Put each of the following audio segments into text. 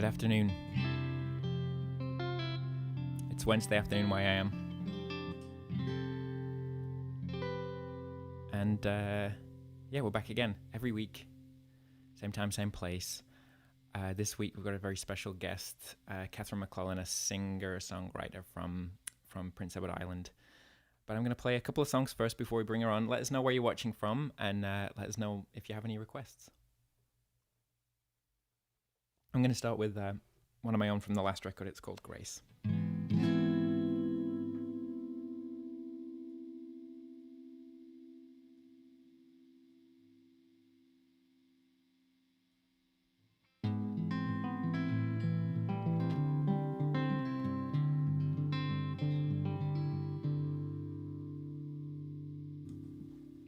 Good afternoon. It's Wednesday afternoon where I am. And yeah, we're back again every week. Same time, same place. This week we've got a very special guest, Catherine MacLellan, a singer-songwriter from Prince Edward Island. But I'm going to play a couple of songs first before we bring her on. Let us know where you're watching from and let us know if you have any requests. I'm going to start with one of my own from the last record. It's called Grace.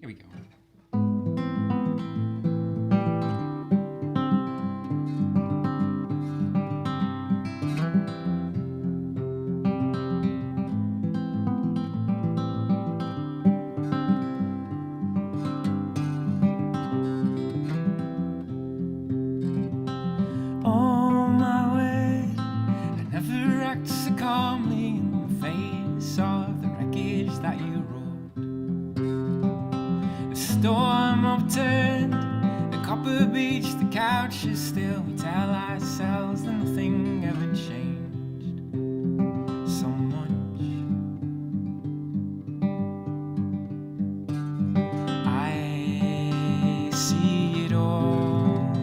Here we go. On my way, I never act so calmly in the face of the wreckage that you wrote. The storm upturned, the copper beach, the couch is still. We tell ourselves that nothing ever changed so much. I see it all,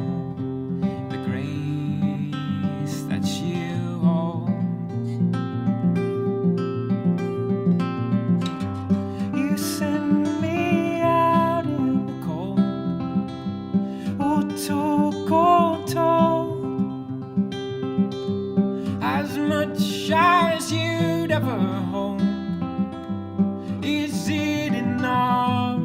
the grace that you hold. You send me out in the cold, oh, cold, as much as you'd ever hold. Is it enough?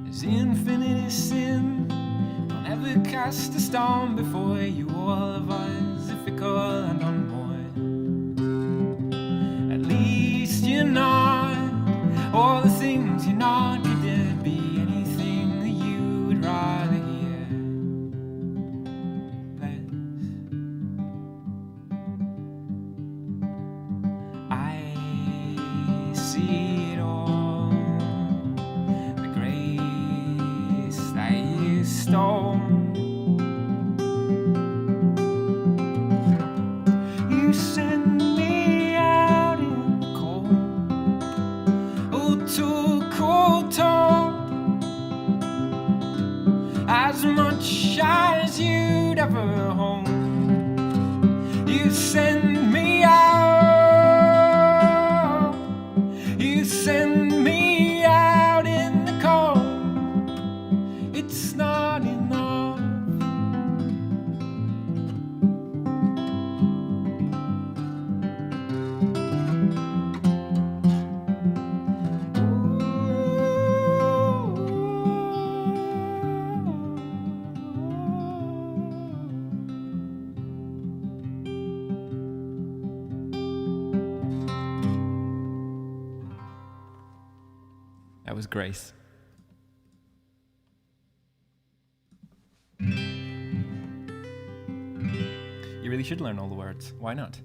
Is infinity sin? Don't ever cast a stone before you. All of us, if we call and on board. At least you're not all the things you're not. Could there be anything that you would rather hear less? I see it all, the grace that you stole. You send me out in the cold, oh, too cold, as much as you'd ever hold. You send me out, you send me out in the cold. It's not enough. That was Grace. You really should learn all the words. Why not?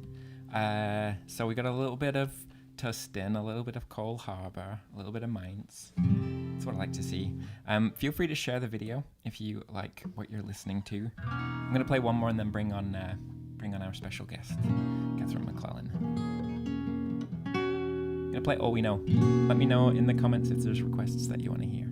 So we got a little bit of Tustin, a little bit of Cole Harbour, a little bit of Mainz. That's what I like to see. Feel free to share the video if you like what you're listening to. I'm going to play one more and then bring on our special guest, Catherine MacLellan. I'm going to play All We Know. Let me know in the comments if there's requests that you want to hear.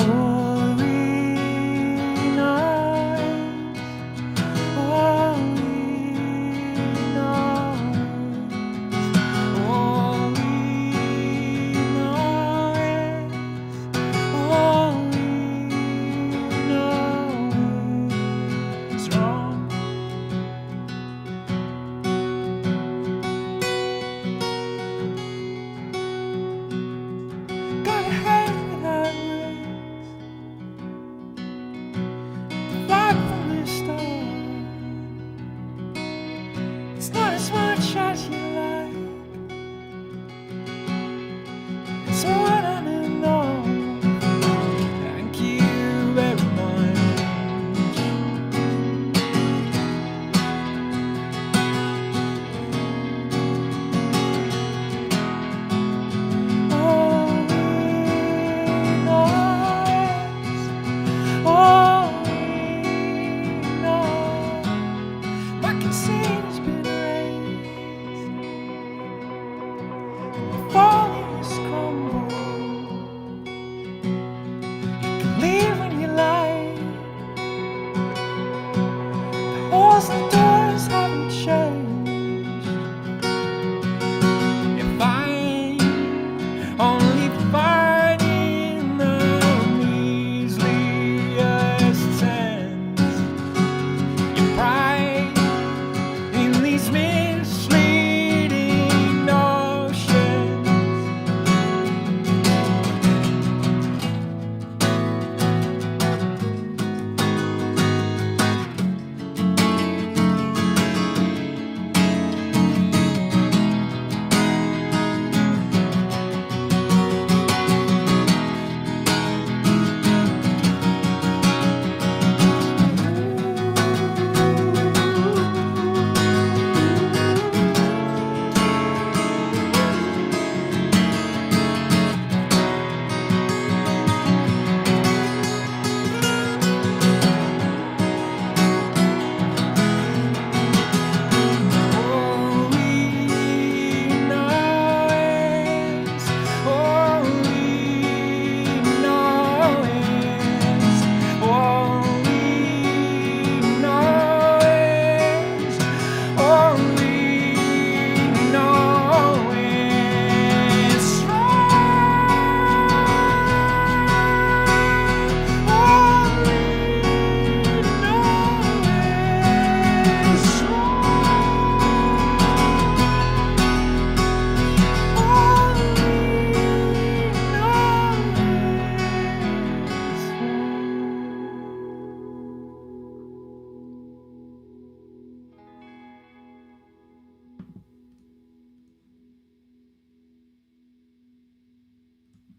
All we know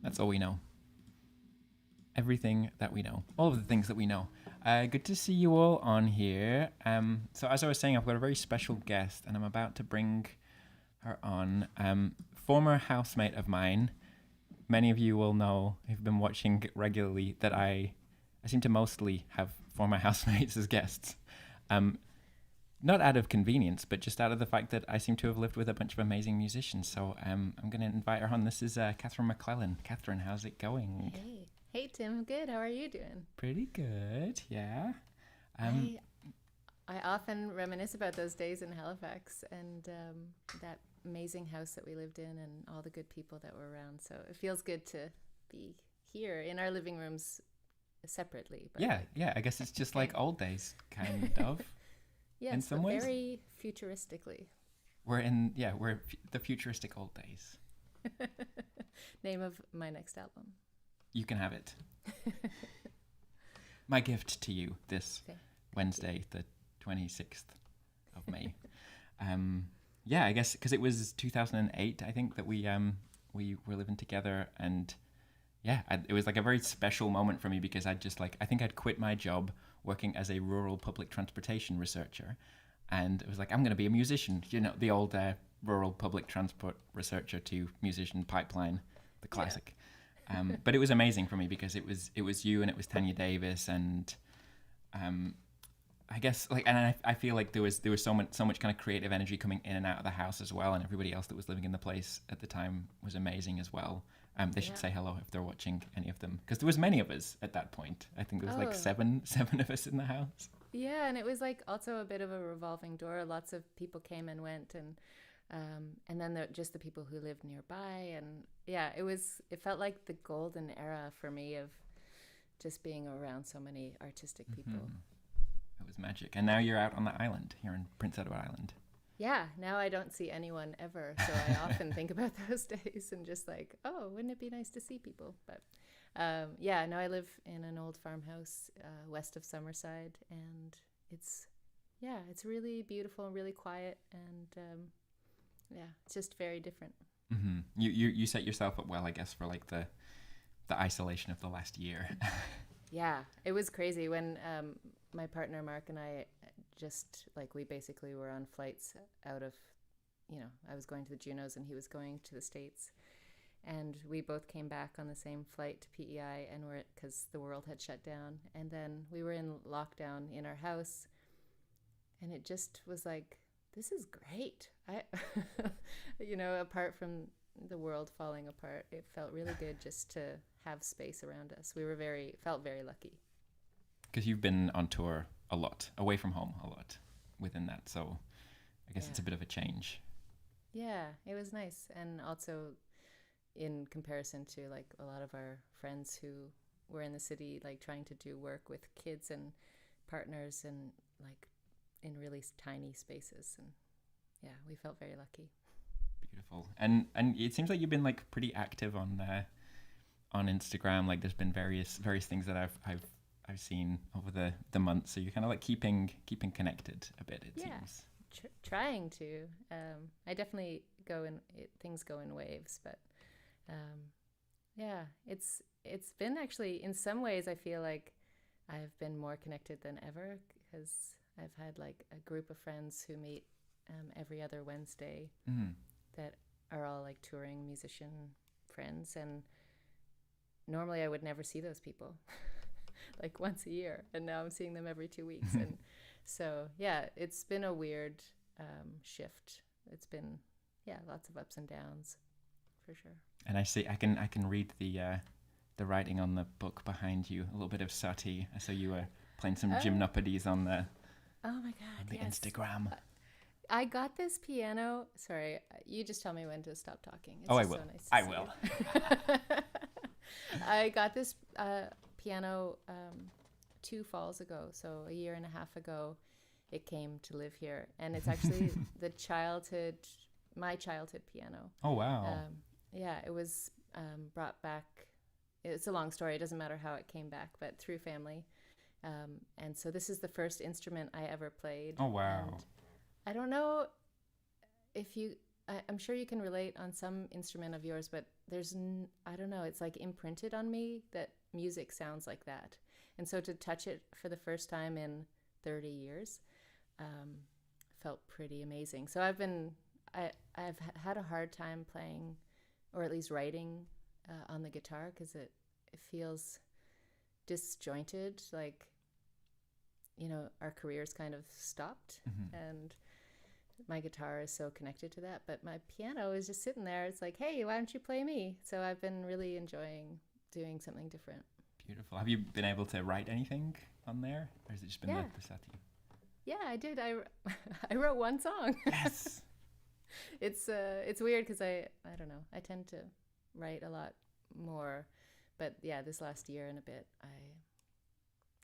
That's all we know. Everything that we know. All of the things that we know. Good to see you all on here. So as I was saying, I've got a very special guest, and I'm about to bring her on. Former housemate of mine. Many of you will know, who've been watching regularly, that I seem to mostly have former housemates as guests. Not out of convenience, but just out of the fact that I seem to have lived with a bunch of amazing musicians. So I'm going to invite her on. This is Catherine MacLellan. Catherine, how's it going? Hey Tim, good. How are you doing? Pretty good, yeah. I often reminisce about those days in Halifax and that amazing house that we lived in and all the good people that were around. So it feels good to be here in our living rooms separately. But yeah. I guess it's just like old days, kind of. Yes, in some ways. Very futuristically. We're the futuristic old days. Name of my next album. You can have it. My gift to you this Wednesday, the 26th of May. I guess because it was 2008, I think, that we were living together, and it was like a very special moment for me because I think I'd quit my job working as a rural public transportation researcher, and it was like, I'm going to be a musician. You know, the old rural public transport researcher to musician pipeline, the classic. But it was amazing for me because it was you and it was Tanya Davis, and I guess I feel like there was so much kind of creative energy coming in and out of the house as well, and everybody else that was living in the place at the time was amazing as well. They should say hello if they're watching, any of them, because there was many of us at that point. I think there was like seven of us in the house. Yeah, and it was like also a bit of a revolving door. Lots of people came and went, and then just the people who lived nearby, and it felt like the golden era for me of just being around so many artistic people. It was magic. And now you're out on the island here in Prince Edward Island. Yeah, now I don't see anyone ever, so I often think about those days and just like, oh, wouldn't it be nice to see people? But now I live in an old farmhouse west of Summerside, and it's really beautiful and really quiet, and it's just very different. Mm-hmm. You set yourself up well, I guess, for like the isolation of the last year. Yeah, it was crazy when my partner Mark and I just we basically were on flights out of, I was going to the Junos and he was going to the States, and we both came back on the same flight to PEI, and because the world had shut down, and then we were in lockdown in our house, and it just was like, this is great. Apart from the world falling apart, it felt really good just to have space around us. We felt very lucky. Because you've been on tour a lot, away from home a lot within that, so I guess it's a bit of a change. Yeah, it was nice, and also in comparison to like a lot of our friends who were in the city, like trying to do work with kids and partners and like in really tiny spaces, and we felt very lucky. Beautiful. And it seems like you've been like pretty active on Instagram. Like there's been various things that I've seen over the months. So you're kind of like keeping connected a bit, it seems. Trying to. I definitely things go in waves, but it's been actually, in some ways I feel like I've been more connected than ever, because I've had like a group of friends who meet every other Wednesday that are all like touring musician friends, and normally I would never see those people like once a year, and now I'm seeing them every 2 weeks. And so it's been a weird shift. It's been lots of ups and downs for sure. And I see I can read the writing on the book behind you, a little bit of Sati. I saw you were playing some gymnopedies on the Instagram. I got this piano. Sorry, you just tell me when to stop talking. It's I will. So nice I will. I got this piano 2 falls ago, so a year and a half ago. It came to live here, and it's actually my childhood piano. Oh wow! It was brought back. It's a long story. It doesn't matter how it came back, but through family. And so this is the first instrument I ever played. Oh wow! And I don't know if you I'm sure you can relate on some instrument of yours, but I don't know, it's like imprinted on me that music sounds like that. And so to touch it for the first time in 30 years felt pretty amazing. So I've had a hard time playing, or at least writing on the guitar, because it feels disjointed, like, you know, our careers kind of stopped, and my guitar is so connected to that, but my piano is just sitting there. It's like, hey, why don't you play me? So I've been really enjoying doing something different. Beautiful. Have you been able to write anything on there, or has it just been the Passati? Yeah, I did. I wrote one song. Yes. It's weird because I don't know. I tend to write a lot more, but yeah, this last year and a bit,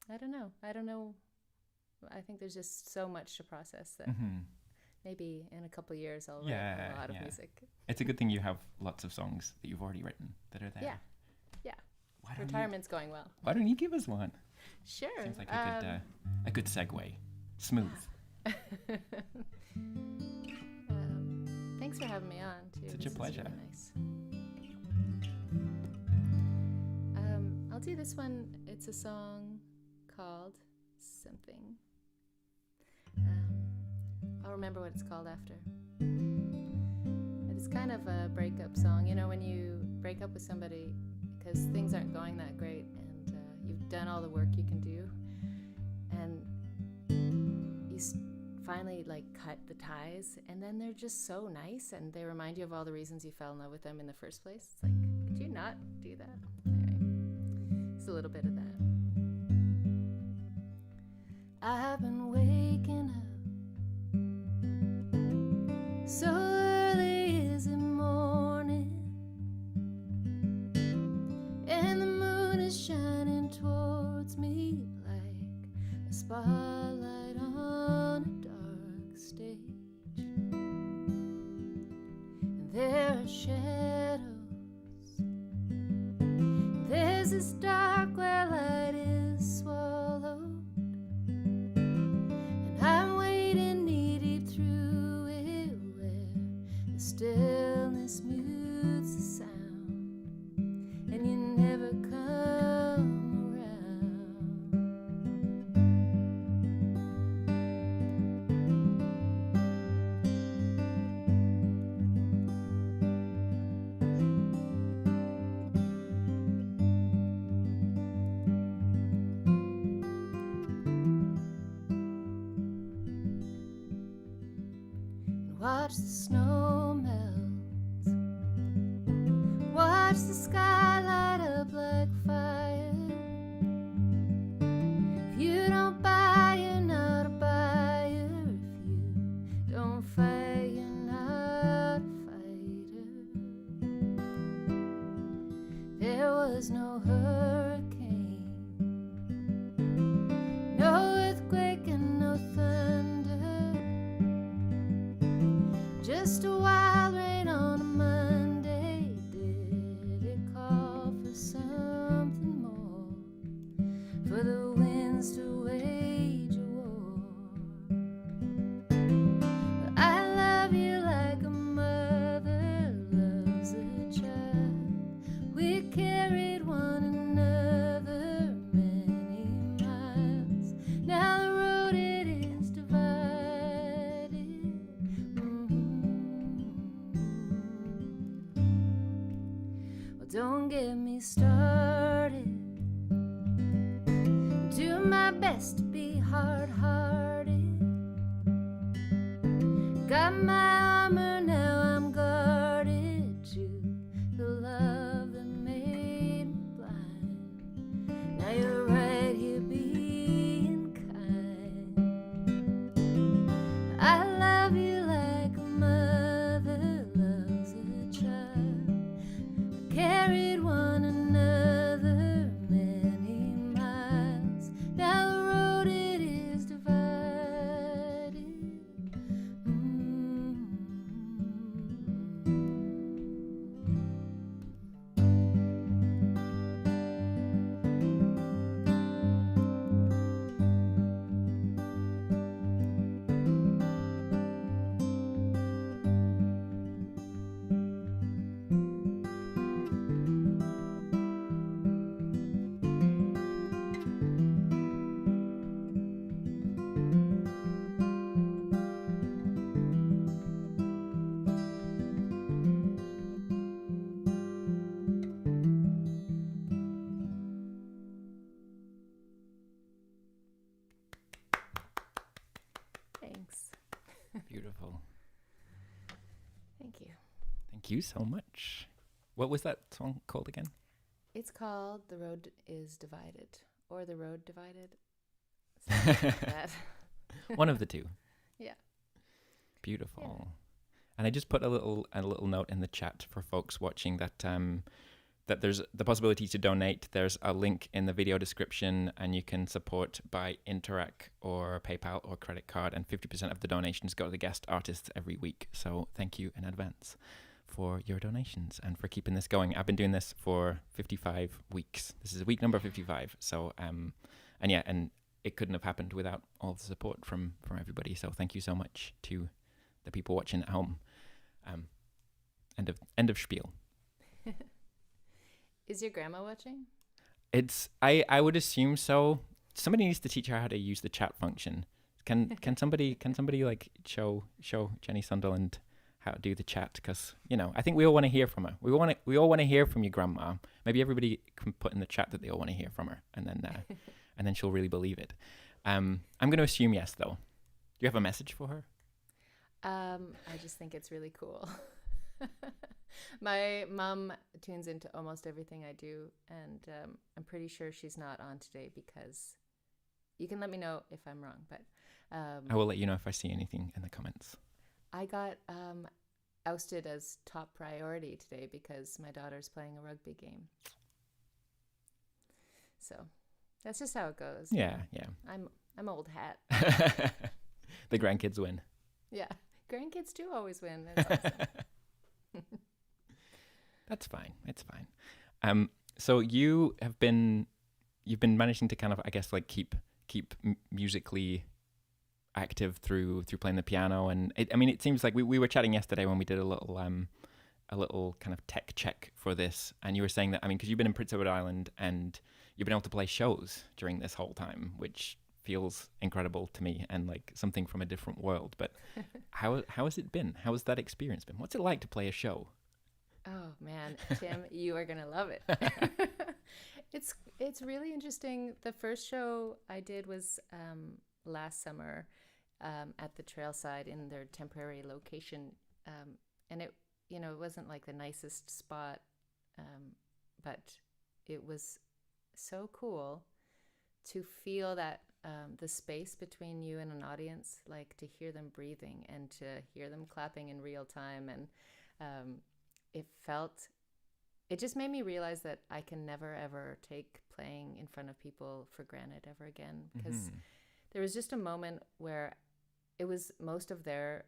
I don't know. I think there's just so much to process that maybe in a couple of years I'll write a lot of music. It's a good thing you have lots of songs that you've already written that are there. Yeah. Retirement's going well. Why don't you give us one? Sure. Seems like a good segue. Smooth. Thanks for having me on, too. Such a pleasure. Really nice. I'll do this one. It's a song called Something. I'll remember what it's called after. It's kind of a breakup song. You know, when you break up with somebody because things aren't going that great, and you've done all the work you can do, and you finally like cut the ties, and then they're just so nice, and they remind you of all the reasons you fell in love with them in the first place. It's like, could you not do that? Anyway, it's a little bit of that. I've been waking up so early, is it morning? And the moon is shining towards me like a spotlight on a dark stage. And there are shadows. There's this dark where light is swallowed. And I'm wading knee deep through it where the stillness mutes the sound. And you never come around. And watch the snow melt. Watch the sky light up like fire. If you don't buy, you're not a buyer. If you don't fight, you're not a fighter. There was no hurricane, no earthquake and no thunder. Just a wild rain on a Monday. Did it call for something more? For the winds to wage a war? But I love you like a mother loves a child. We carried one another many miles. Now the road it is divided. Well, don't get me started. Do my best to be hard-hearted. Got my armor, now I'm guarded to the love that made me blind. Now you're right here being kind. I love you like a mother loves a child. I carried one another many miles. Now the road it is divided. Thank you so much. What was that song called again? It's called The Road is Divided, or The Road Divided. Something like that. One of the two. Yeah. Beautiful. Yeah. And I just put a little note in the chat for folks watching that that there's the possibility to donate. There's a link in the video description, and you can support by Interac or PayPal or credit card, and 50% of the donations go to the guest artists every week. So thank you in advance for your donations and for keeping this going. I've been doing this for 55 weeks. This is week number 55. So and it couldn't have happened without all the support from everybody. So thank you so much to the people watching at home. End of spiel. Is your grandma watching? It's I would assume so. Somebody needs to teach her how to use the chat function. Can somebody like show Jenny Sunderland how to do the chat? Because I think we all want to hear from her. We all want to hear from your grandma. Maybe everybody can put in the chat that they all want to hear from her, and then she'll really believe it. I'm going to assume yes, though. Do you have a message for her? I just think it's really cool. My mom tunes into almost everything I do, and I'm pretty sure she's not on today because you can let me know if I'm wrong, but I will let you know if I see anything in the comments. I got ousted as top priority today because my daughter's playing a rugby game. So that's just how it goes. Yeah. I'm old hat. The grandkids win. Yeah, grandkids do always win. That's awesome. That's fine. It's fine. So you've been managing to kind of, I guess, like keep musically active through playing the piano, and it seems like we were chatting yesterday when we did a little kind of tech check for this, and you were saying that because you've been in Prince Edward Island and you've been able to play shows during this whole time, which feels incredible to me and like something from a different world. But how has it been? How has that experience been? What's it like to play a show? Oh man, Tim, you are gonna love it. It's really interesting. The first show I did was last summer at the Trailside in their temporary location, and it wasn't like the nicest spot, but it was so cool to feel that the space between you and an audience, like to hear them breathing and to hear them clapping in real time, and it just made me realize that I can never ever take playing in front of people for granted ever again, because there was just a moment where it was most of the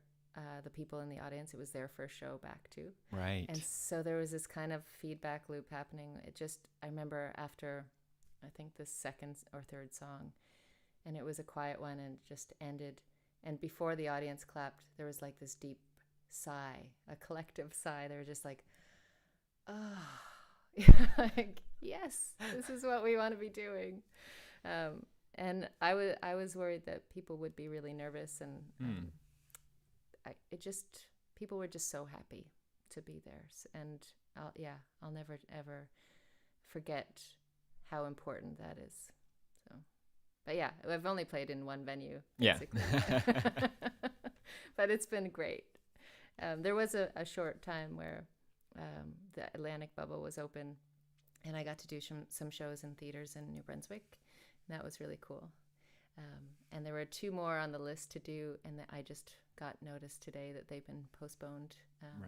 people in the audience, it was their first show back too. Right. And so there was this kind of feedback loop happening. I remember after, I think the second or third song, and it was a quiet one and just ended. And before the audience clapped, there was like this deep sigh, a collective sigh. They were just like, oh, like, yes, this is what we want to be doing. And I was worried that people would be really nervous, and people were just so happy to be there. And I'll never ever forget how important that is. So, but yeah, I've only played in one venue, basically. Yeah. But it's been great. There was a short time where the Atlantic bubble was open, and I got to do some shows in theaters in New Brunswick, and that was really cool. And there were 2 more on the list to do, and I just got notice today that they've been postponed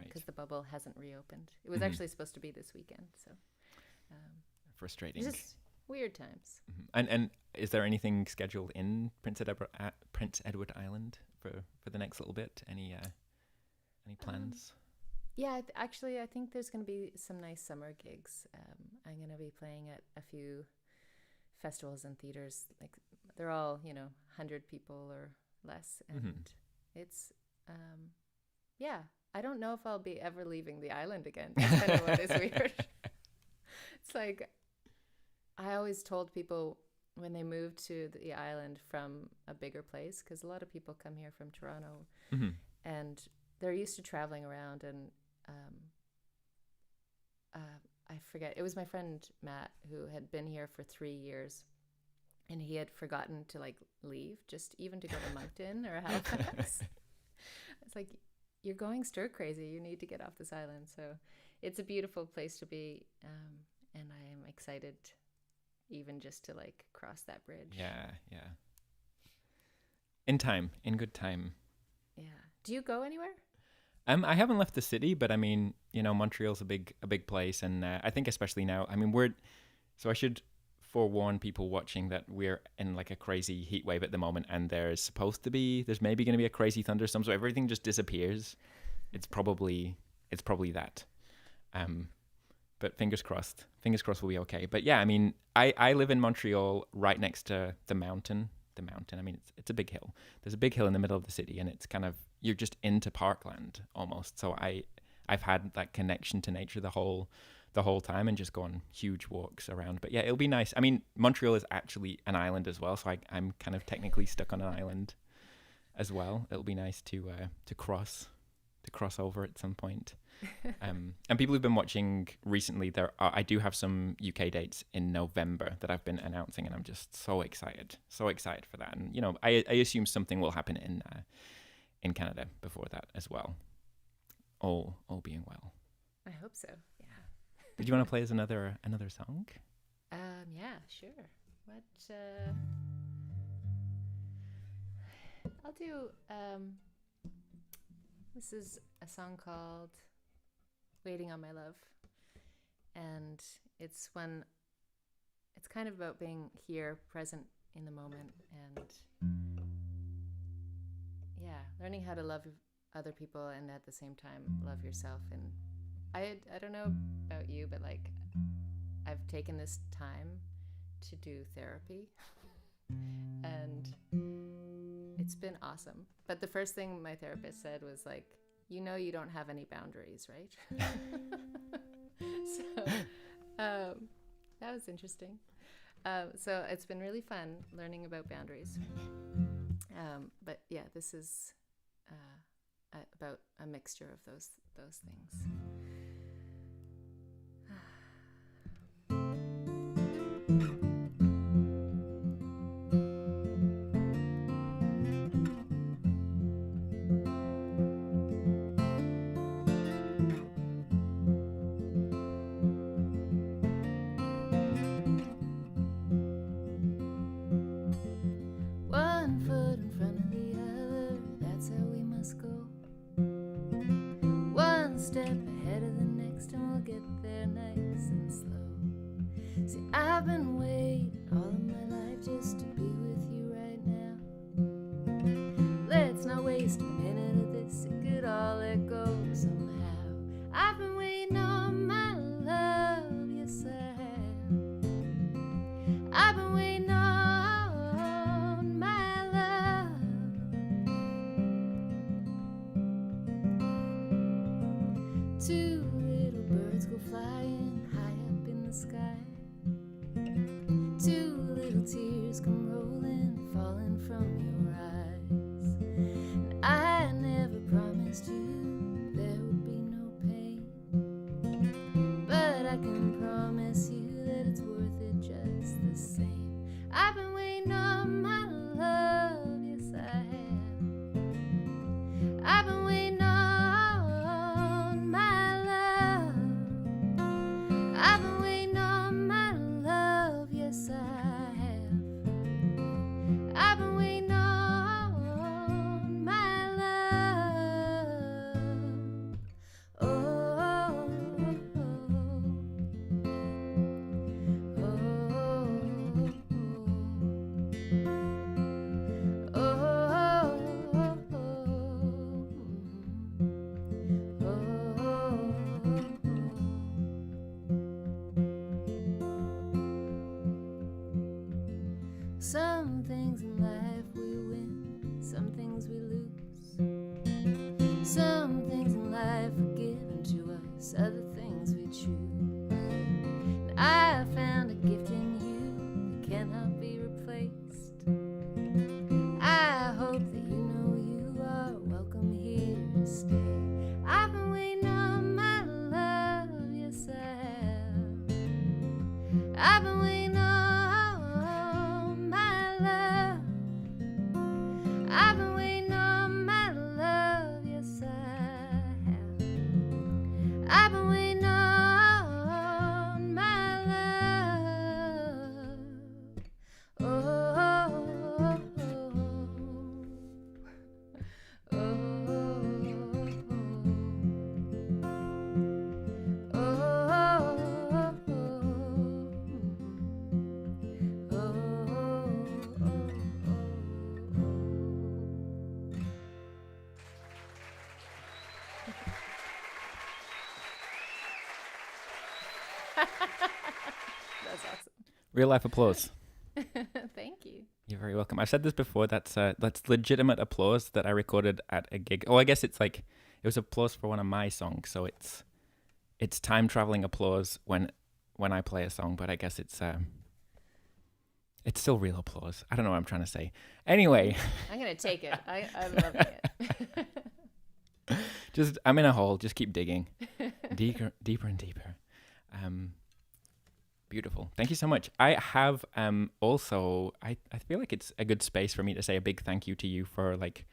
because the bubble hasn't reopened. It was actually supposed to be this weekend, so frustrating. Just weird times. And is there anything scheduled in Prince Edward Island for the next little bit? Any plans? Yeah, actually, I think there's going to be some nice summer gigs. I'm going to be playing at a few festivals and theaters. Like, they're all 100 people or less, and it's I don't know if I'll be ever leaving the island again. That's kind of what is weird. It's like, I always told people when they moved to the island from a bigger place, because a lot of people come here from Toronto, and they're used to traveling around, and I forget, it was my friend Matt who had been here for 3 years, and he had forgotten to like leave, just even to go to Moncton or Halifax. It's like, you're going stir crazy. You need to get off this island. So it's a beautiful place to be. And I am excited even just to like cross that bridge. Yeah. In good time. Yeah. Do you go anywhere? I haven't left the city, but I mean, Montreal's a big place, and I think especially now. I mean, so I should forewarn people watching that we're in like a crazy heat wave at the moment, and there's maybe going to be a crazy thunderstorm, so everything just disappears. It's probably that. But fingers crossed we'll be okay. But yeah, I mean, I live in Montreal right next to the mountain. I mean, it's a big hill. There's a big hill in the middle of the city, and it's kind of, you're just into parkland almost. So I've had that connection to nature the whole time, and just go on huge walks around. But yeah, it'll be nice. I mean, Montreal is actually an island as well, so I'm kind of technically stuck on an island as well. It'll be nice to cross over at some point. And people who've been watching recently, I do have some UK dates in November that I've been announcing, and I'm just so excited for that. And I assume something will happen in Canada before that as well. All being well. I hope so. Yeah. Did you want to play us another song? Yeah, sure. What? I'll do. This is a song called "Waiting on My Love," and it's kind of about being here, present in the moment, and learning how to love other people and at the same time love yourself. And I don't know about you, but like I've taken this time to do therapy and it's been awesome. But the first thing my therapist said was like, you don't have any boundaries, right? So that was interesting. So it's been really fun learning about boundaries. But yeah, this is about a mixture of those things. I've been waiting all of my life just to be with you right now. Let's not waste a minute of this, it could all let go somehow. I've been waiting on my love, yes I have. I've been waiting on my love. Two little birds go flying high up in the sky. Two little tears come rolling, falling from your eyes. And I never promised you there would be no pain, but I can promise you that it's worth it just the same. I've been waiting on my love, yes I have. I've been waiting on my love. I've been waiting on my love, yes I have. I've been waiting on my love. Oh, oh, oh, oh, oh, Some things in life we win, some things we lose. Some things in life are given to us, other things we choose. And I found a gift in you that cannot be replaced. I hope that you know you are welcome here to stay. I've been waiting on my love, yes I have. I've been waiting on my love. I've been waiting on my love, yes I That's awesome. Real life applause. Thank you. You're very welcome. I've said this before. That's legitimate applause that I recorded at a gig. Oh, I guess it's like it was applause for one of my songs. So it's time traveling applause when I play a song. But I guess it's still real applause. I don't know what I'm trying to say. Anyway, I'm gonna take it. I'm loving it. just I'm in a hole. Just keep digging, deeper and deeper. Beautiful. Thank you so much. I have also I feel like it's a good space for me to say a big thank you to you for like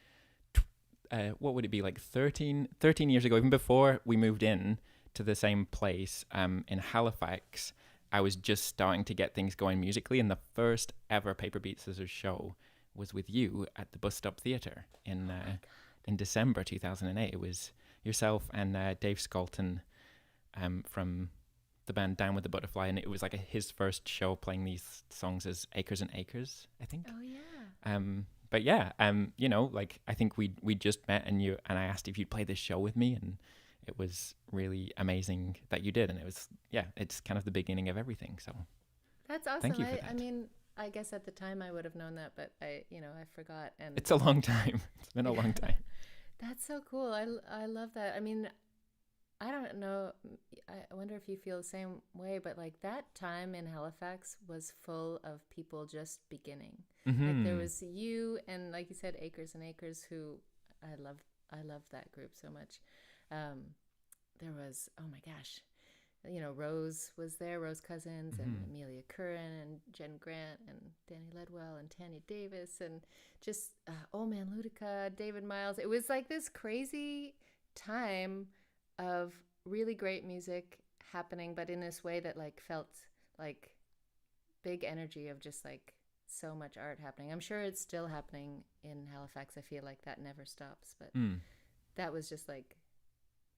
what would it be, like 13 years ago, even before we moved in to the same place in Halifax. I was just starting to get things going musically, and the first ever Paper Beat Scissors show was with you at the Bus Stop Theatre in December 2008. It was yourself and Dave Scolton from the band Down with the Butterfly, and it was like his first show playing these songs as Acres and Acres, I think. Oh yeah. But yeah, you know, like I think we just met, and I asked if you'd play this show with me, and it was really amazing that you did, and it was, yeah, it's kind of the beginning of everything. So that's awesome. Thank you for that. I mean, I guess at the time I would have known that, but I forgot. And it's a long time. It's been a long time. That's so cool. I love that. I mean, I don't know. I wonder if you feel the same way, but like that time in Halifax was full of people just beginning. Mm-hmm. Like there was you and, like you said, Acres and Acres, who I love that group so much. There was, oh my gosh, Rose was there, Rose Cousins, and Amelia Curran and Jen Grant and Danny Ledwell and Tanya Davis and just Old Man Ludica, David Miles. It was like this crazy time of really great music happening, but in this way that like felt like big energy of just like so much art happening. I'm sure it's still happening in Halifax. I feel like that never stops, but that was just like,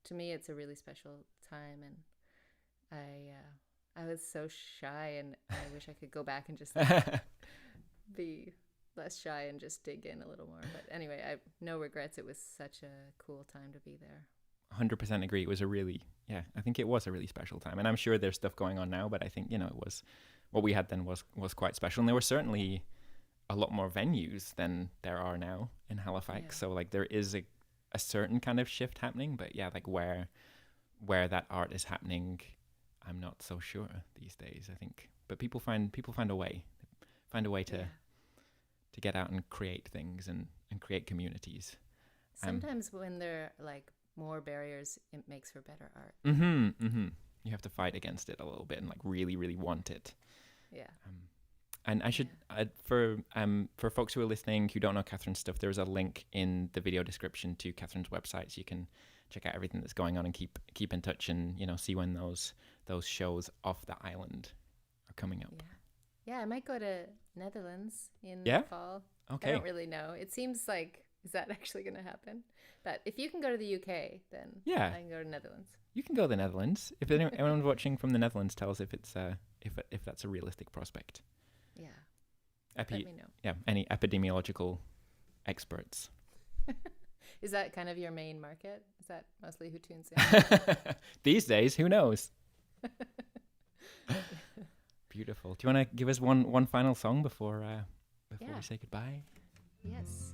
to me, it's a really special time. And I was so shy, and I wish I could go back and just like, be less shy and just dig in a little more. But anyway, I no regrets. It was such a cool time to be there. 100% agree. It was I think it was a really special time, and I'm sure there's stuff going on now, but I think, it was, what we had then was quite special, and there were certainly a lot more venues than there are now in Halifax. Yeah. So like there is a certain kind of shift happening, but yeah, like where that art is happening, I'm not so sure these days, I think. But people find a way to get out and create things and create communities. Sometimes when there are like more barriers, it makes for better art. You have to fight against it a little bit and like really, really want it. Yeah. And I should for folks who are listening who don't know Catherine's stuff, there's a link in the video description to Catherine's website, so you can check out everything that's going on and keep in touch, and see when those shows off the island are coming up. Yeah, I might go to Netherlands in Yeah? the fall. Okay. I don't really know. It seems like, is that actually going to happen? But if you can go to the UK, then I can go to Netherlands. You can go to the Netherlands. If anyone's watching from the Netherlands, tell us if it's if that's a realistic prospect. Yeah. Let me know. Yeah, any epidemiological experts. Is that kind of your main market? Is that mostly who tunes in? These days, who knows? Beautiful. Do you want to give us one final song before we say goodbye? Yes.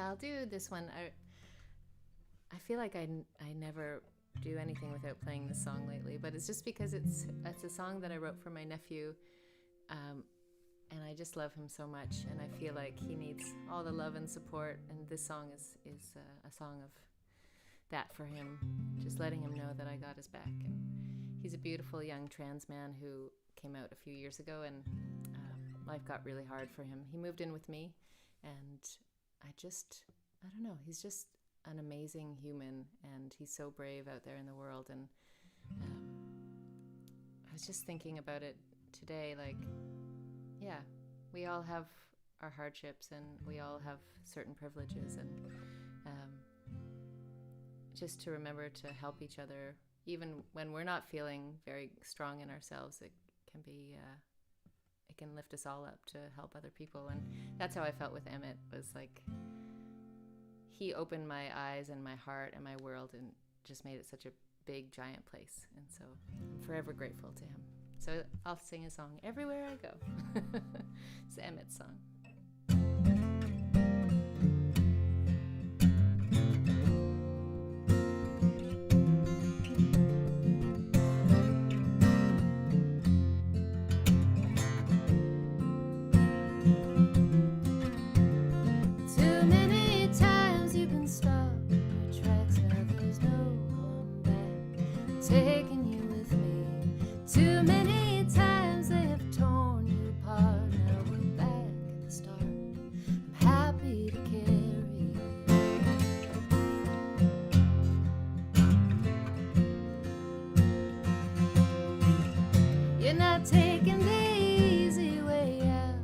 I'll do this one. I feel like I never do anything without playing this song lately, but it's just because it's a song that I wrote for my nephew, and I just love him so much, and I feel like he needs all the love and support, and this song is a song of that for him, just letting him know that I got his back. And he's a beautiful young trans man who came out a few years ago, and life got really hard for him. He moved in with me, and I don't know, he's just an amazing human, and he's so brave out there in the world. And I was just thinking about it today, like, yeah, we all have our hardships, and we all have certain privileges, and just to remember to help each other, even when we're not feeling very strong in ourselves. It can be it can lift us all up to help other people. And that's how I felt with Emmett, was like, he opened my eyes and my heart and my world, and just made it such a big giant place, and so I'm forever grateful to him. So I'll sing a song everywhere I go. It's Emmett's song. Taking you with me. Too many times they have torn you apart. Now we're back at the start. I'm happy to carry you. You're not taking the easy way out.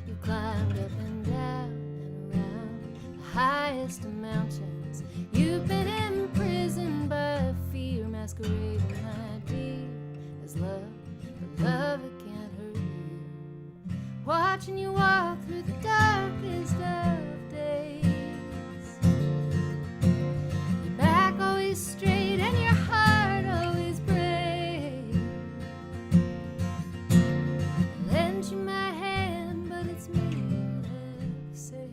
You climbed up and down and around the highest of mountains. You've been imprisoned by fear, masquerading my dear as love, but love it can't hurt you. Watching you walk through the darkest of days. Your back always straight and your heart always brave. I lent you my hand, but it's me you have saved.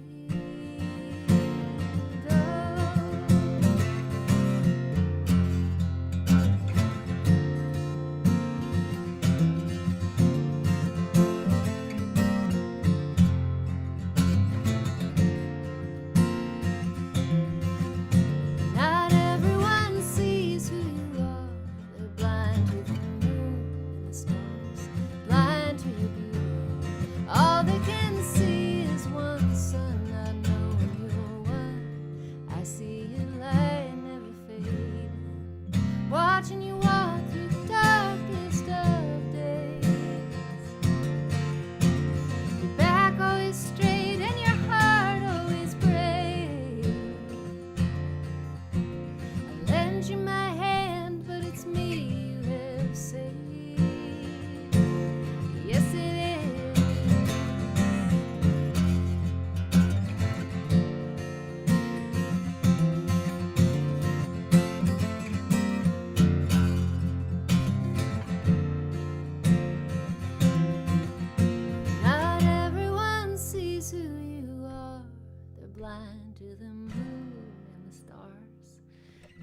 Blind to the moon and the stars.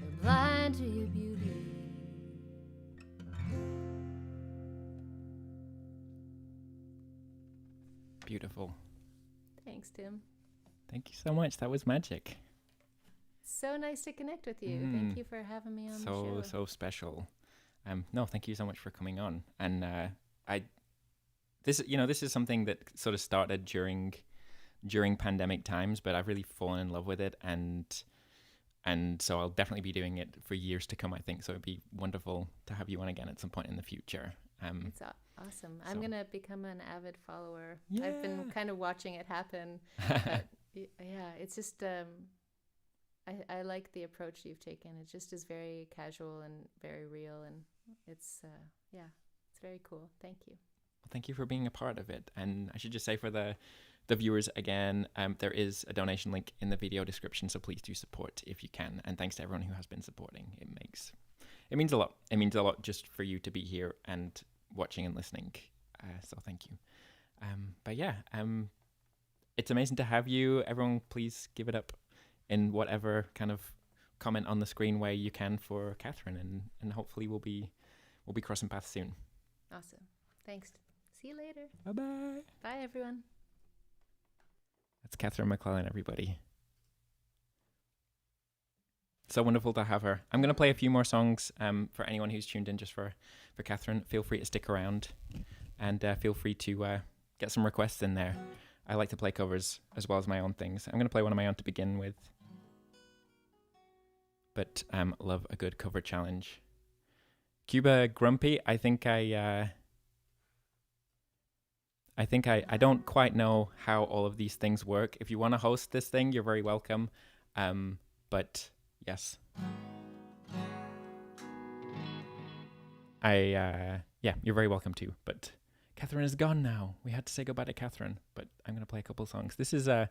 They're blind to your beauty. Beautiful. Thanks, Tim. Thank you so much. That was magic. So nice to connect with you. Thank you for having me on the show. So special. No, thank you so much for coming on. And this is something that sort of started during pandemic times, but I've really fallen in love with it, and so I'll definitely be doing it for years to come, I think. So it'd be wonderful to have you on again at some point in the future. It's awesome. I'm gonna become an avid follower. Yeah. I've been kind of watching it happen. But yeah, it's just I like the approach you've taken. It just is very casual and very real, and it's it's very cool. Thank you. Well, thank you for being a part of it. And I should just say for the viewers again, there is a donation link in the video description, so please do support if you can. And thanks to everyone who has been supporting. It means a lot. It means a lot just for you to be here and watching and listening. So thank you. But yeah, it's amazing to have you. Everyone, please give it up in whatever kind of comment on the screen way you can for Catherine, and hopefully we'll be crossing paths soon. Awesome. Thanks. See you later. Bye-bye. Bye, everyone. That's Catherine MacLellan, everybody. So wonderful to have her. I'm going to play a few more songs for anyone who's tuned in just for Catherine. Feel free to stick around, and feel free to get some requests in there. I like to play covers as well as my own things. I'm going to play one of my own to begin with, but love a good cover challenge. Cuba Grumpy, I think I don't quite know how all of these things work. If you want to host this thing, you're very welcome. But yes. You're very welcome too. But Catherine is gone now. We had to say goodbye to Catherine, but I'm going to play a couple of songs. This is I'm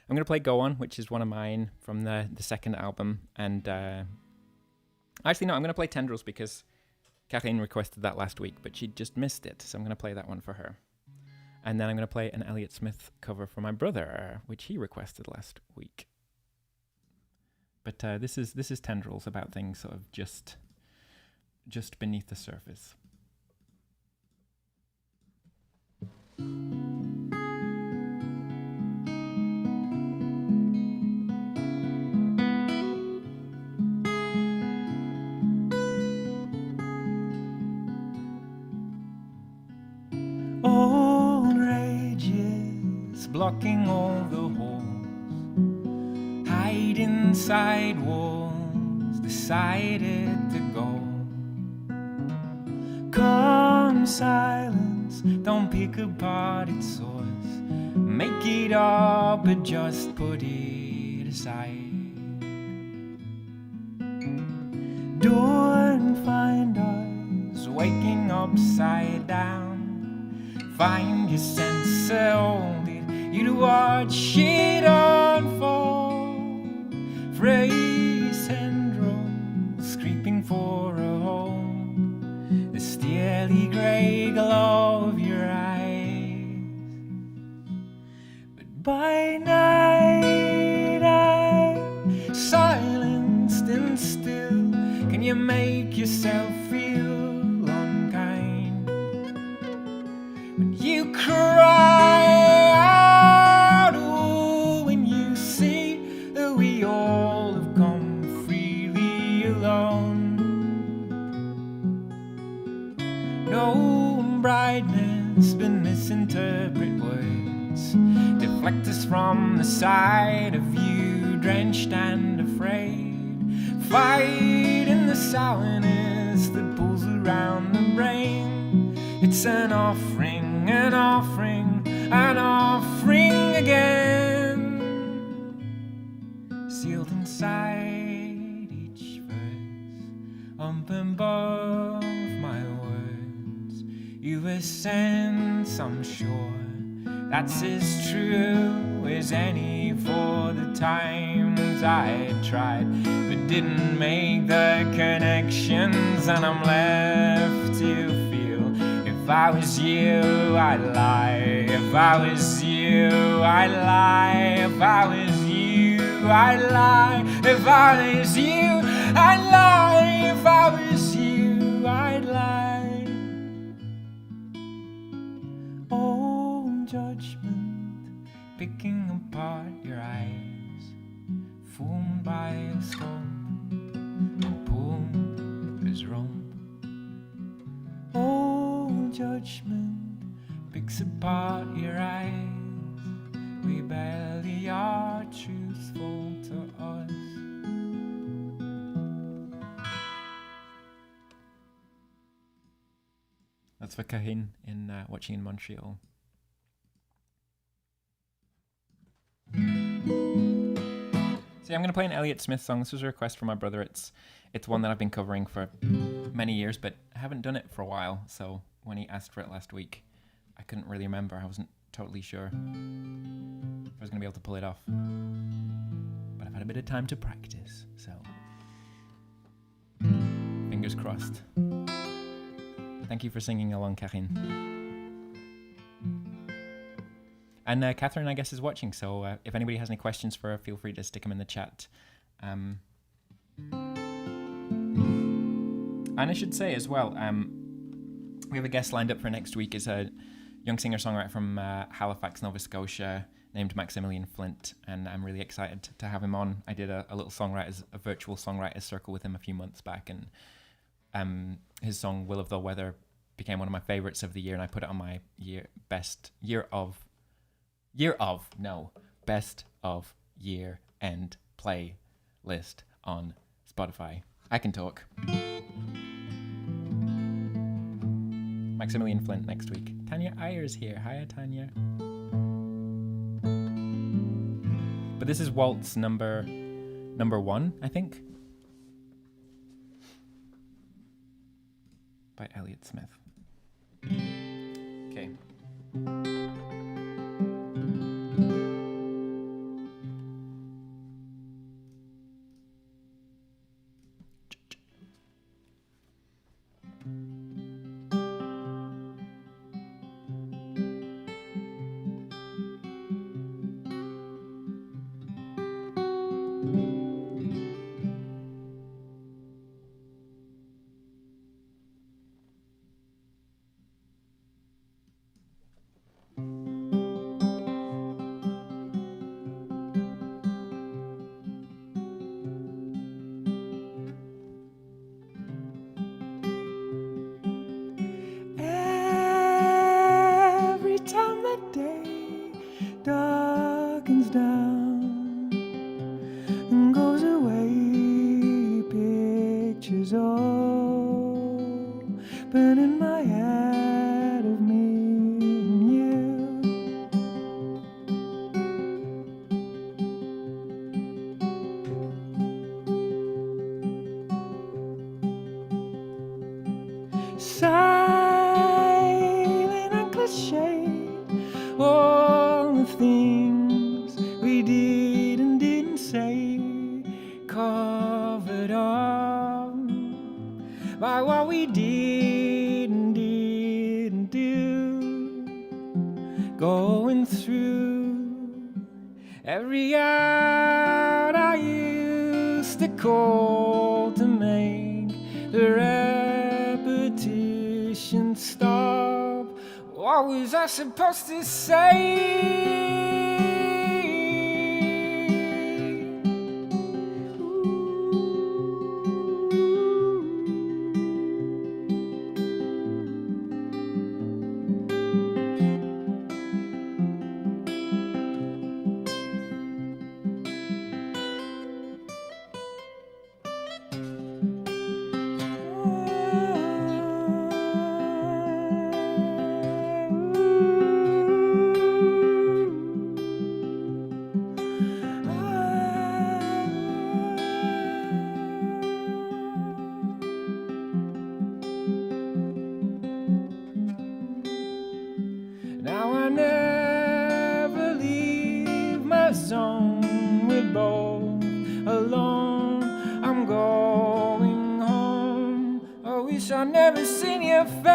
going to play Go On, which is one of mine from the second album, and Actually, no, I'm going to play Tendrils because Kathleen requested that last week, but she just missed it, so I'm going to play that one for her. And then I'm going to play an Elliott Smith cover for my brother, which he requested last week. But this is Tendrils, about things sort of just beneath the surface. Old rages blocking all the holes, hide inside walls, decided to go. Calm silence, don't pick apart its source, make it up but just put it aside. Door and find us waking upside down. Find your sense, hold it, you'd watch it unfold. Phrase tendrils creeping for a home, the steely grey glow of your eyes. But by night I'm silenced and still. Can you make yourself feel unkind? When you cry out, ooh, when you see that we all have come freely alone. No brightness but misinterpret words, deflect us from the side of you, drenched and afraid. Fight in the sourness that pulls around the brain. It's an offering, an offering, an offering again. Sealed inside each verse, up above my words. You've a sense, I'm sure, that's as true as any for the times I tried, but didn't make the connections, and I'm left to feel. If I was you, I'd lie. If I was you, I'd lie. If I was you, I'd lie. If I was you, I'd lie. If I was you, I'd lie. Oh, judgment, picking apart your eyes, fooled by a scope, and pulled as rope. Oh, judgment picks apart your eyes. We barely are truthful to us. That's for Cahin in watching in Montreal. So yeah, I'm going to play an Elliott Smith song. This was a request from my brother. It's one that I've been covering for many years, but I haven't done it for a while. So when he asked for it last week, I couldn't really remember. I wasn't totally sure if I was going to be able to pull it off. But I've had a bit of time to practice, so fingers crossed. Thank you for singing along, Karin. And Catherine, I guess, is watching, so if anybody has any questions for her, feel free to stick them in the chat. And I should say as well, we have a guest lined up for next week. Is a young singer-songwriter from Halifax, Nova Scotia, named Maximilian Flint, and I'm really excited to have him on. I did a little virtual songwriters circle with him a few months back, and his song "Will of the Weather" became one of my favorites of the year, and I put it on my best of year end playlist on Spotify. I can talk. Maximilian Flint next week. Tanya Ayer's here. Hiya, Tanya. But this is waltz number 1, I think, by Elliott Smith. Okay. burning my head of me and you. Silent and cliche, all the things we did and didn't say, covered up by what we did and didn't do, going through every out I used to call to make the repetition stop. What was I supposed to say? Now I never leave my zone. We're both alone. I'm going home. I wish I'd never seen your face.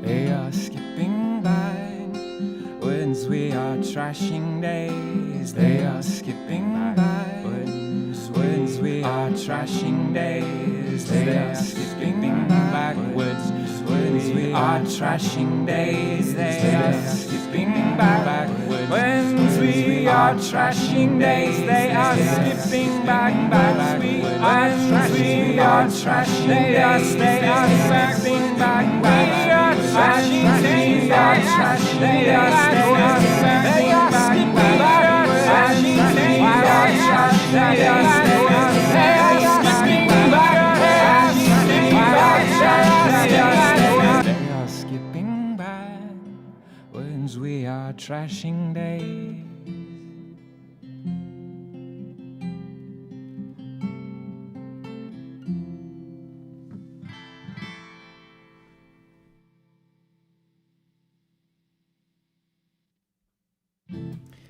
They are skipping by words we are trashing days. They are skipping by words we are trashing days. They are skipping backwards words we are trashing days. They are skipping backwards words we are trashing days. They are skipping backwards we are trashing days. They are skipping backwards. They are skipping backwards. They are skipping back when we are trashing days.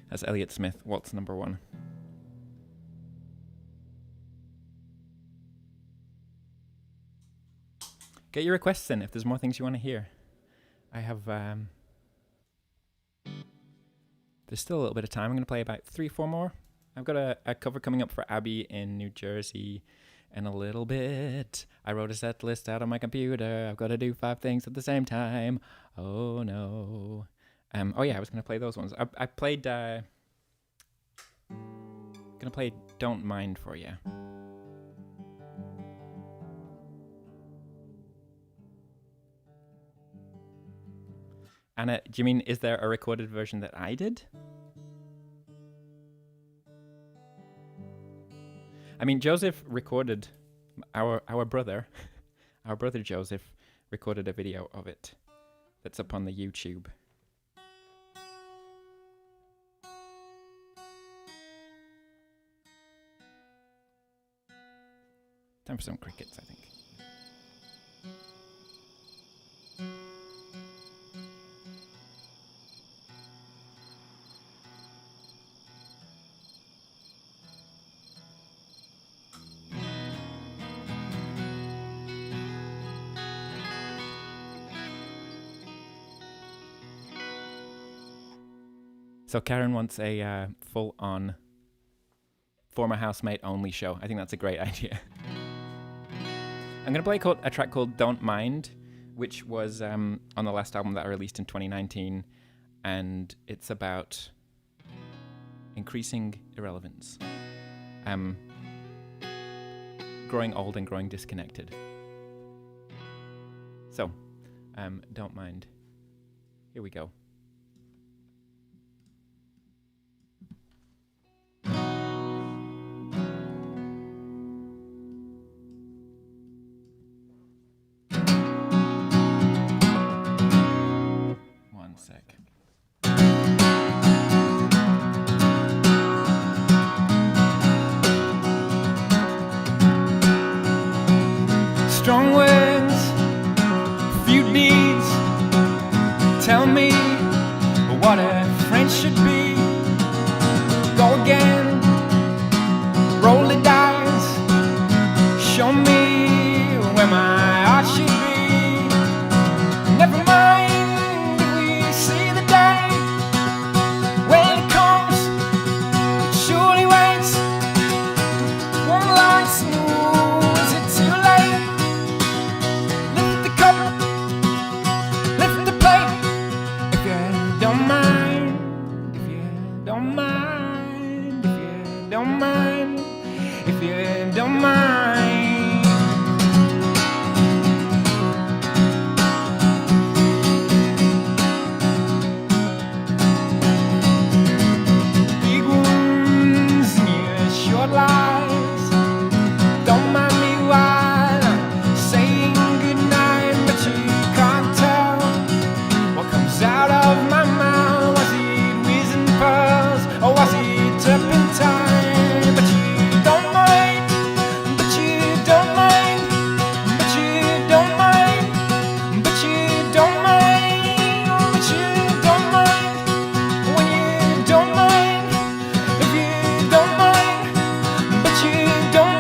That's Elliott Smith, Waltz number 1. Get your requests in if there's more things you want to hear. I have, there's still a little bit of time. I'm going to play about 3-4 more. I've got a cover coming up for Abby in New Jersey in a little bit. I wrote a set list out on my computer. I've got to do 5 things at the same time. Oh no. Oh yeah, I was going to play those ones. I played, going to play Don't Mind for you. Anna, do you mean, is there a recorded version that I did? I mean, Joseph recorded, our brother, our brother Joseph recorded a video of it that's up on the YouTube. Time for some crickets, I think. So Karen wants a full-on former housemate only show. I think that's a great idea. I'm going to play a track called Don't Mind, which was on the last album that I released in 2019, and it's about increasing irrelevance. Growing old and growing disconnected. So, Don't Mind. Here we go. Strong words, few deeds. Tell me what a friend should be. Go again, roll the dice. Show me where my heart should be. Never mind if we see the day. When it comes, it surely waits. One line smooth, is it too late? Lift the cup, lift the plate. If you don't mind, if you don't mind, if you don't mind, if you don't mind. Big wounds in your short lives. Don't mind me while I'm saying goodnight, but you can't tell what comes out of my mouth. Was it whizzing pearls or was it turpentine? But you don't mind, but you don't mind, but you don't mind, but you don't mind, but you don't mind. When you don't mind, if you don't mind, but you don't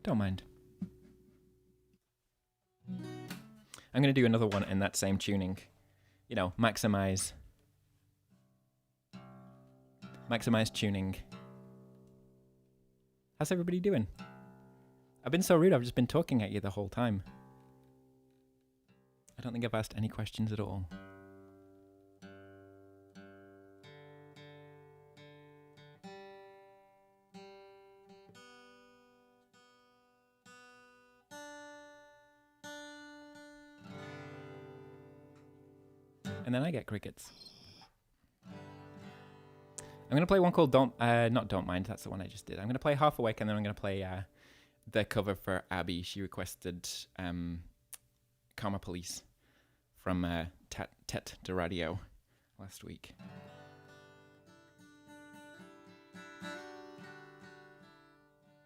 Don't mind. I'm going to do another one in that same tuning. You know, maximize tuning. How's everybody doing? I've been so rude, I've just been talking at you the whole time. I don't think I've asked any questions at all. And then I get crickets. I'm going to play one called not Don't Mind, that's the one I just did. I'm going to play Half Awake, and then I'm going to play the cover for Abby. She requested Karma Police from Tête de Radio last week.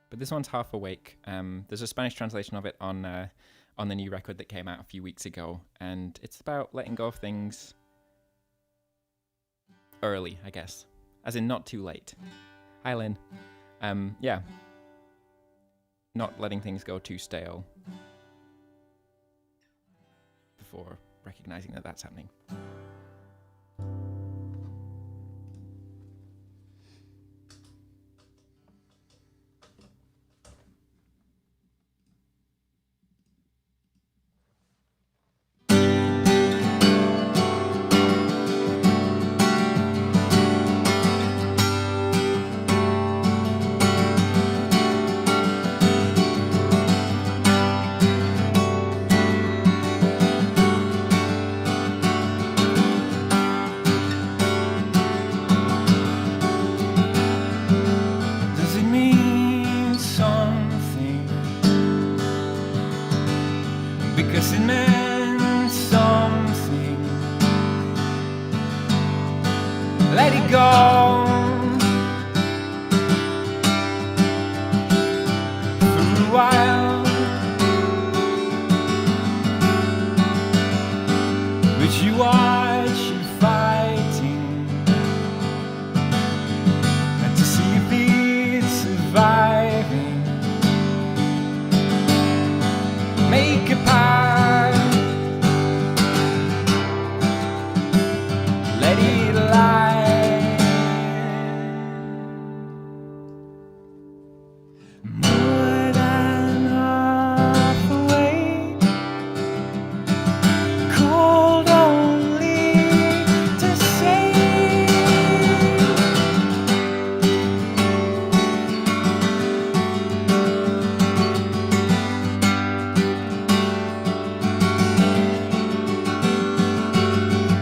But this one's Half Awake. There's a Spanish translation of it on the new record that came out a few weeks ago, and it's about letting go of things early, I guess. As in not too late. Hi, Lynn. Yeah. Not letting things go too stale before recognizing that that's happening. because it meant something. Let it go. For a while, but you watch it fighting, and to see if it's surviving. Make a path, let it lie. More than half awake, cold only to say.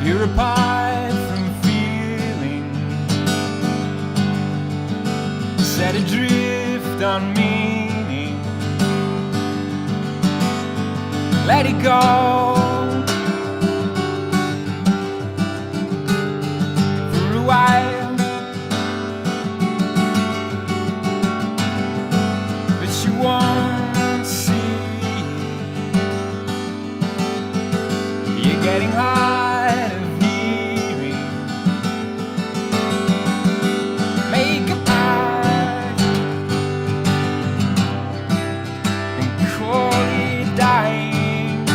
You're apart from feeling, set adrift on meaning. Let it go. For a while, but you won't see. You're getting hard of hearing. Make a pact and call it dying.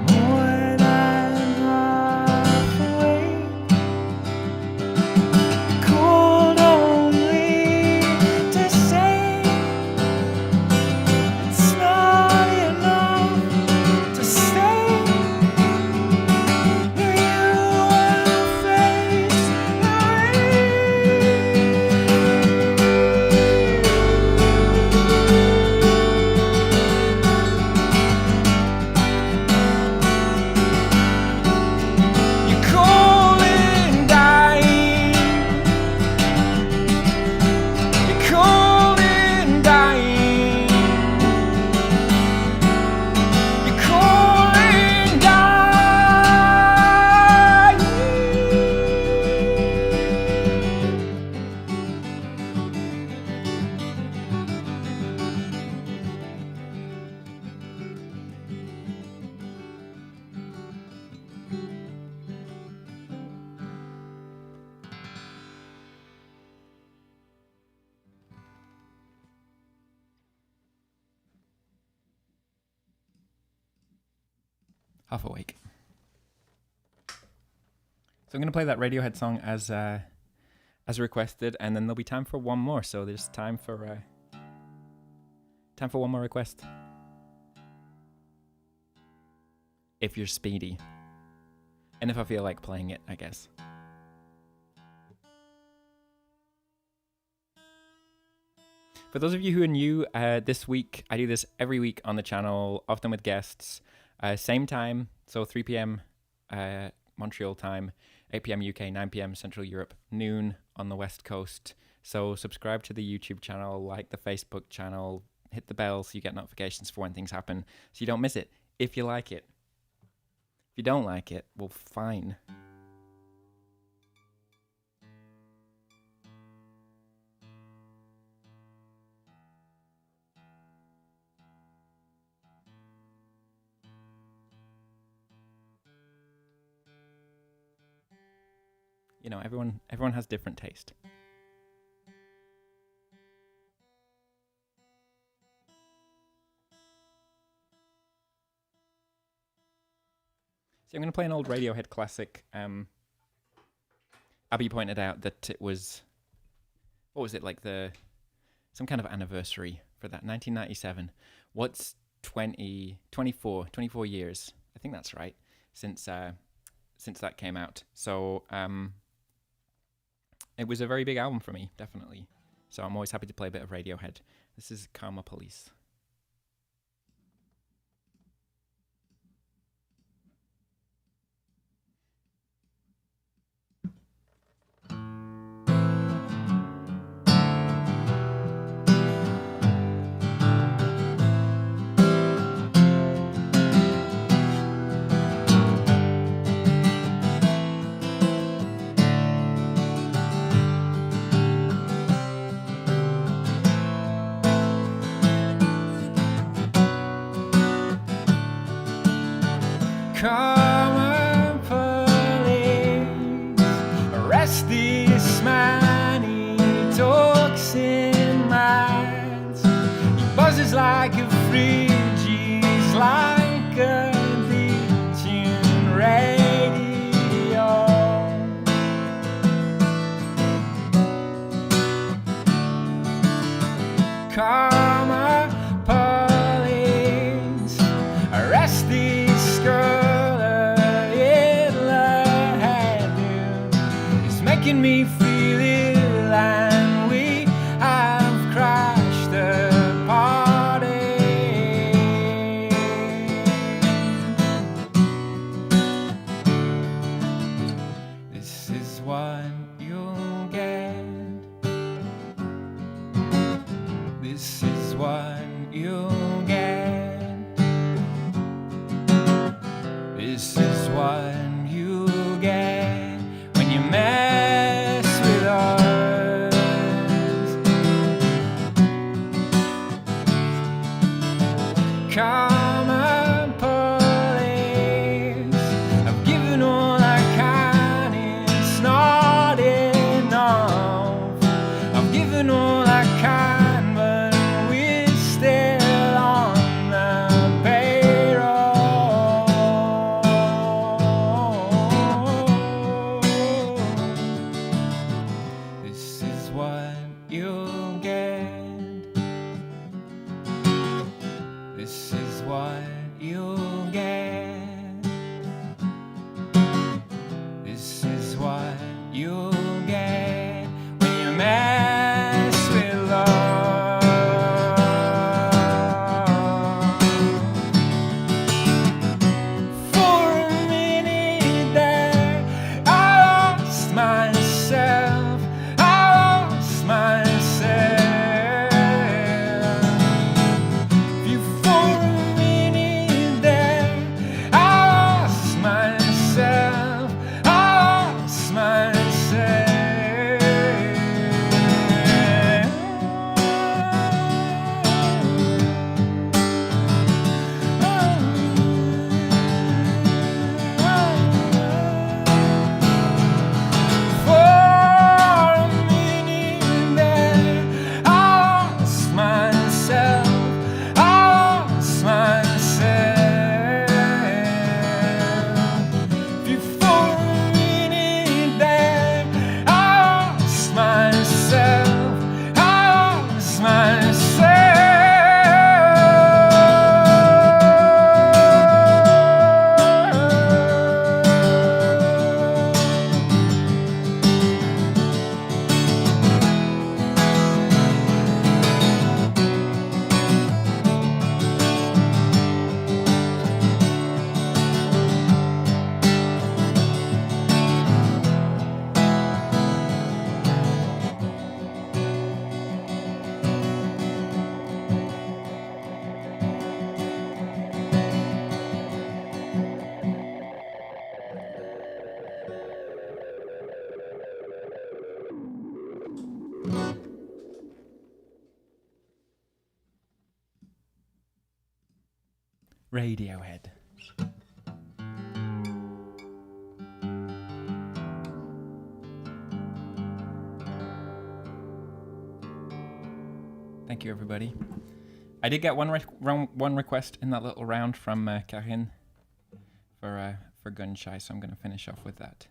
More than half awake, cold only to say. It's not enough to stay. You will face the rain. You're calling dying. You're calling dying. You're calling dying. Half awake. So I'm going to play that Radiohead song as requested, and then there'll be time for one more. So there's time for one more request. If you're speedy, and if I feel like playing it, I guess. For those of you who are new, this week I do this every week on the channel, often with guests. Same time, so 3 p.m. Montreal time, 8 p.m. UK, 9 p.m. Central Europe, noon on the West Coast. So subscribe to the YouTube channel, like the Facebook channel, hit the bell so you get notifications for when things happen, so you don't miss it, if you like it. If you don't like it, well, fine. You know, everyone has different taste. So I'm going to play an old Radiohead classic. Abby pointed out that it was, what was it, like some kind of anniversary for that, 1997. What's 24 years? I think that's right, since that came out. So it was a very big album for me, definitely. So I'm always happy to play a bit of Radiohead. This is Karma Police. like a fridge, he's like a ditching radio. Karma police, arrest this girl, Hitler hairdo is making me feel ill, and we have crashed the party. This is what you'll get. This is what you'll get. This is what you'll get when you mess with us. Karma police, I've given all I can, it's not enough. I've given all I can, but we're still on the payroll. This is what you'll get. This is what you'll get. This is what you'll get when you mess with love. For a minute there, I lost myself. I lost myself. You for a minute there, I lost myself. I lost myself. For a minute there, I lost myself. I lost myself. You for a minute there, I lost myself. I lost myself. Radiohead. Thank you, everybody. I did get one request in that little round from Karin for Gun Shy, so I'm going to finish off with that.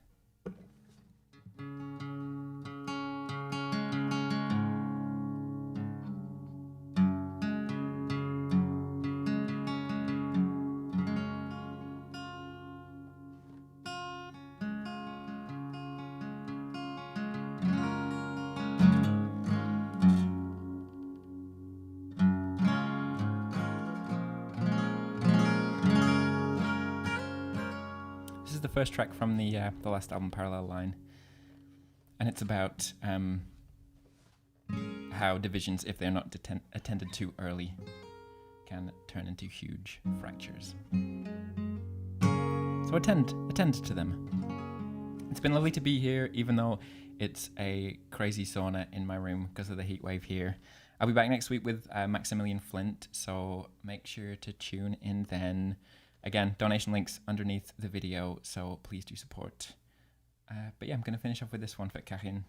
This is the first track from the last album, Parallel Line, and it's about how divisions, if they're not attended to early, can turn into huge fractures. So attend to them. It's been lovely to be here, even though it's a crazy sauna in my room because of the heat wave here. I'll be back next week with Maximilian Flint, so make sure to tune in then. Again, donation links underneath the video, so please do support. But yeah, I'm going to finish off with this one for Karin.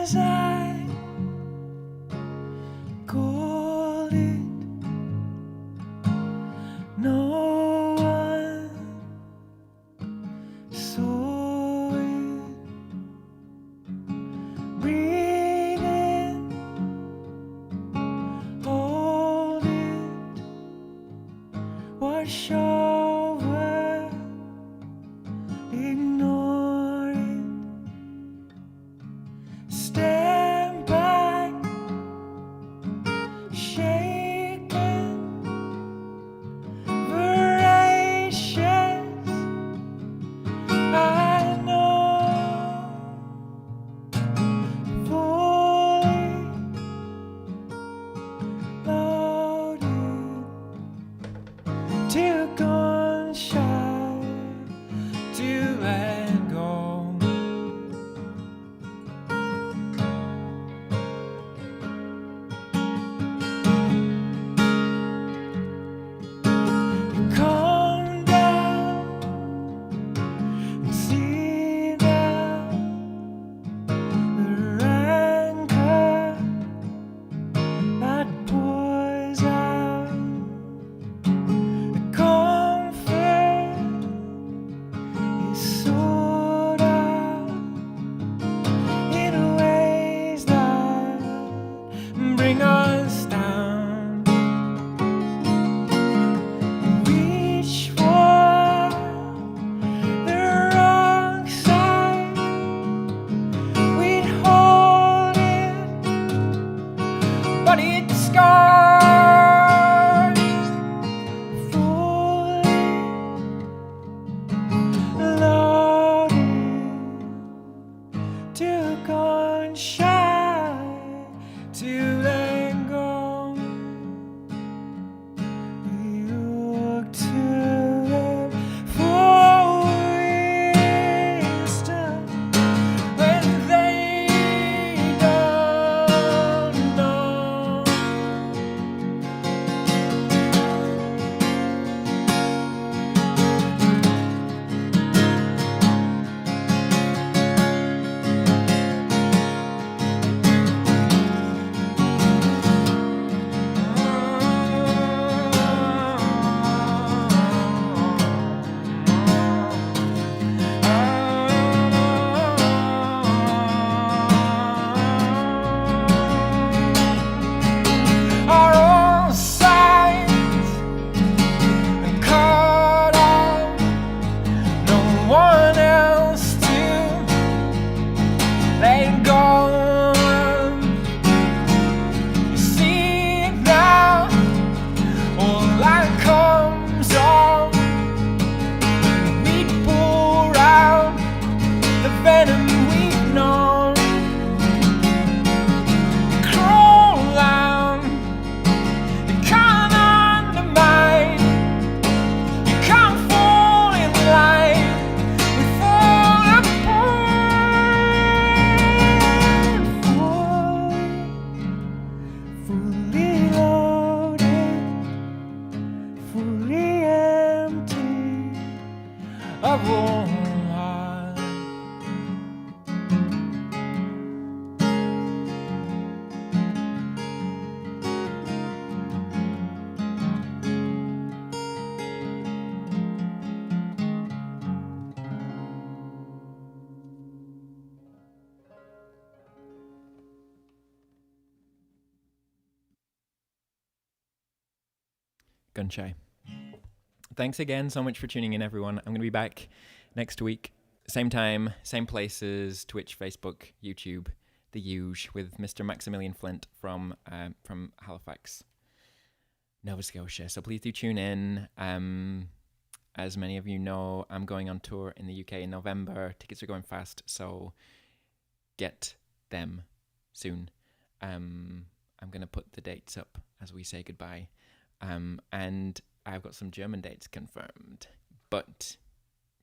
as I call it, no one saw it. Breathe in, hold it, wash over, ignore it. Stand back, shaken, voracious. I know, fully loaded, too gone shy to let go. Calm down and see now the rancor that pours out. The comfort is sold out in ways that bring us down. Reach for the wrong side, we'd hold it, but it's scarred. Fully loaded, too gone shy to let go. We look to them for wisdom when they don't know. Our own sides cut out, no one else to let go of. You see now, all that comes on, we pour out the venom we've known. Crawl out, you can't undermine, you can't fall in line, we fall apart. Fully loaded, fully empty of all heart. Gun shy. Thanks again so much for tuning in, everyone. I'm going to be back next week. Same time, same places, Twitch, Facebook, YouTube, the huge, with Mr. Maximilian Flint from Halifax, Nova Scotia. So please do tune in. As many of you know, I'm going on tour in the UK in November. Tickets are going fast, so get them soon. I'm going to put the dates up as we say goodbye. And I've got some German dates confirmed, but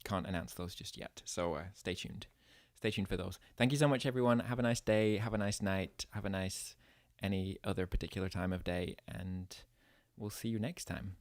can't announce those just yet. So stay tuned. Stay tuned for those. Thank you so much, everyone. Have a nice day. Have a nice night. Have a nice any other particular time of day. And we'll see you next time.